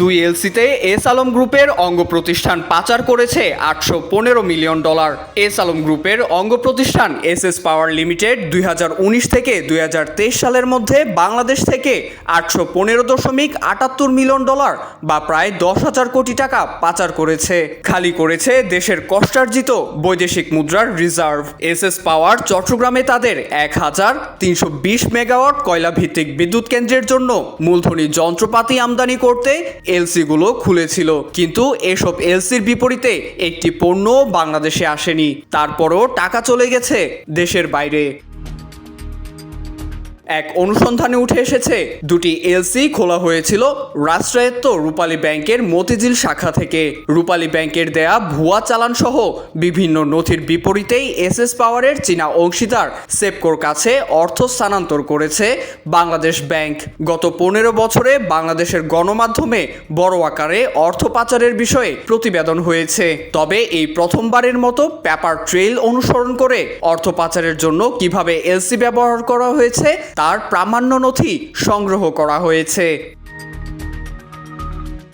দুই এলসিতে এস আলম গ্রুপের অঙ্গ প্রতিষ্ঠান পাচার করেছে $815 মিলিয়ন। এস আলম গ্রুপের অঙ্গ প্রতিষ্ঠান এসএস পাওয়ার লিমিটেড 2019 থেকে 2023 সালের মধ্যে বাংলাদেশ থেকে $815.78 মিলিয়ন বা প্রায় 10,000 কোটি টাকা পাচার করেছে। খালি করেছে দেশের কষ্টার্জিত বৈদেশিক মুদ্রার রিজার্ভ। এসএস পাওয়ার চট্টগ্রামে তাদের 1,320 মেগাওয়াট কয়লা ভিত্তিক বিদ্যুৎ কেন্দ্রের জন্য মূলধনী যন্ত্রপাতি আমদানি করতে এলসিগুলো খুলেছিল, কিন্তু এসব এলসির বিপরীতে একটি পণ্য বাংলাদেশে আসেনি। তারপরও টাকা চলে গেছে দেশের বাইরে। এক অনুসন্ধানে উঠে এসেছে দুটি এলসি খোলা হয়েছিল রাষ্ট্রায়ত্ত রূপালী ব্যাংকের মতিঝিল শাখা থেকে। রূপালী ব্যাংকের দেয়া ভুয়া চালান সহ বিভিন্ন নথির বিপরীতেই এসএস পাওয়ারের চীনা অংশীদার সেপকোর কাছে অর্থ স্থানান্তর করেছে বাংলাদেশ ব্যাংক। গত 15 বছরে বাংলাদেশের গণমাধ্যমে বড় আকারে অর্থ পাচারের বিষয়ে প্রতিবেদন হয়েছে, তবে এই প্রথমবারের মতো পেপার ট্রেইল অনুসরণ করে অর্থ পাচারের জন্য কিভাবে এলসি ব্যবহার করা হয়েছে তার প্রামাণ্য নথি সংগ্রহ করা হয়েছে।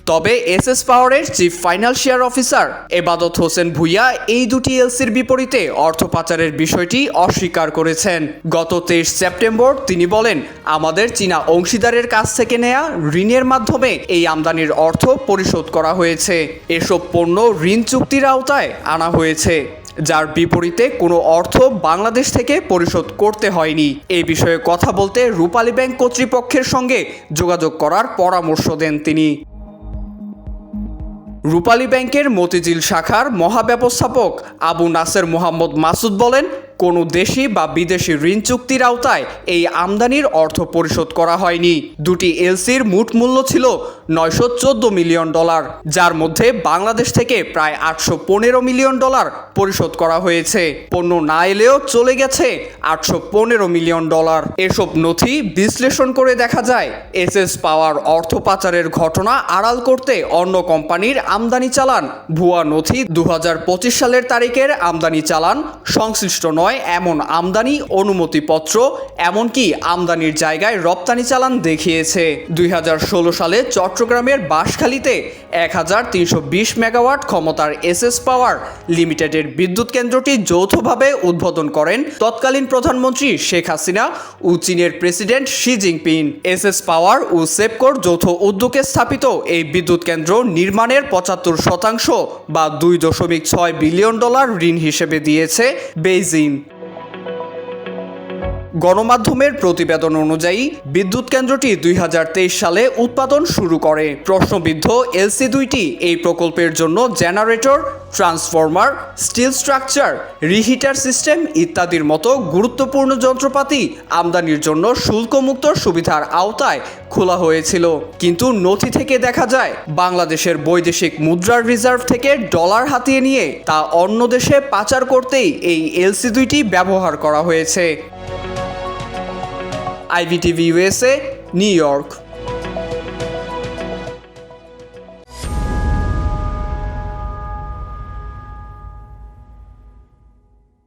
তবে এসএস পাওয়ারের চিফ ফাইন্যান্সিয়াল অফিসার এবাদত হোসেন ভুইয়া এই দুটি এলসির বিপরীতে অর্থ পাচারের বিষয়টি অস্বীকার করেছেন। গত 23 সেপ্টেম্বর তিনি বলেন, আমাদের চীনা অংশীদারের কাছ থেকে নেয়া ঋণের মাধ্যমে এই আমদানির অর্থ পরিশোধ করা হয়েছে। এসব পণ্য ঋণ চুক্তির আওতায় আনা হয়েছে, যার বিপরীতে কোনো অর্থ বাংলাদেশ থেকে পরিশোধ করতে হয়নি। এই বিষয়ে কথা বলতে রূপালী ব্যাংক কর্তৃপক্ষের সঙ্গে যোগাযোগ করার পরামর্শ দেন তিনি। রূপালী ব্যাংকের মতিঝিল শাখার মহাব্যবস্থাপক আবু নাসের মোহাম্মদ মাসুদ বলেন, কোনো দেশি বা বিদেশি ঋণ চুক্তির আওতায় এই আমদানির অর্থ পরিশোধ করা হয়নি। দুটি এলসির মোট মূল্য ছিল $914 মিলিয়ন, যার মধ্যে বাংলাদেশ থেকে প্রায় $815 মিলিয়ন পরিশোধ করা হয়েছে। পণ্য না এলেও চলে গেছে $815 মিলিয়ন। এসব নথি বিশ্লেষণ করে দেখা যায় এসএস পাওয়ার অর্থ পাচারের ঘটনা আড়াল করতে অন্য কোম্পানির আমদানি চালান, ভুয়া নথি, 2025 সালের তারিখের আমদানি চালান, সংশ্লিষ্ট নয় এমন আমদানি অনুমতিপত্র, এমনকি আমদানির জায়গায় রপ্তানি চালান দেখিয়েছে। 2016 সালে চট্টগ্রামের বাঁশখালীতে 1,320 মেগাওয়াট ক্ষমতার এসএস পাওয়ার লিমিটেডের বিদ্যুৎ কেন্দ্রটি যৌথভাবে উদ্বোধন করেন তৎকালীন প্রধানমন্ত্রী শেখ হাসিনা ও চীনের প্রেসিডেন্ট শি জিনপিং। এসএস পাওয়ার ও সেপকোর যৌথ উদ্যোগে স্থাপিত এই বিদ্যুৎ কেন্দ্র নির্মাণের 75% বা $2.6 বিলিয়ন ঋণ হিসেবে দিয়েছে বেইজিং। গণমাধ্যমের প্রতিবেদন অনুযায়ী বিদ্যুৎ কেন্দ্রটি 2023 সালে উৎপাদন শুরু করে। প্রশ্নবিদ্ধ এলসি দুইটি এই প্রকল্পের জন্য generator, transformer, steel structure, reheater system ইত্যাদির মতো গুরুত্বপূর্ণ যন্ত্রপাতি আমদানির জন্য শুল্কমুক্ত সুবিধার আওতায় খোলা হয়েছিল, কিন্তু নথি থেকে দেখা যায় বাংলাদেশের বৈদেশিক মুদ্রার রিজার্ভ থেকে ডলার হাতিয়ে নিয়ে তা অন্য দেশে পাচার করতেই এই এলসি দুইটি ব্যবহার করা হয়েছে। IVTV USA, new York.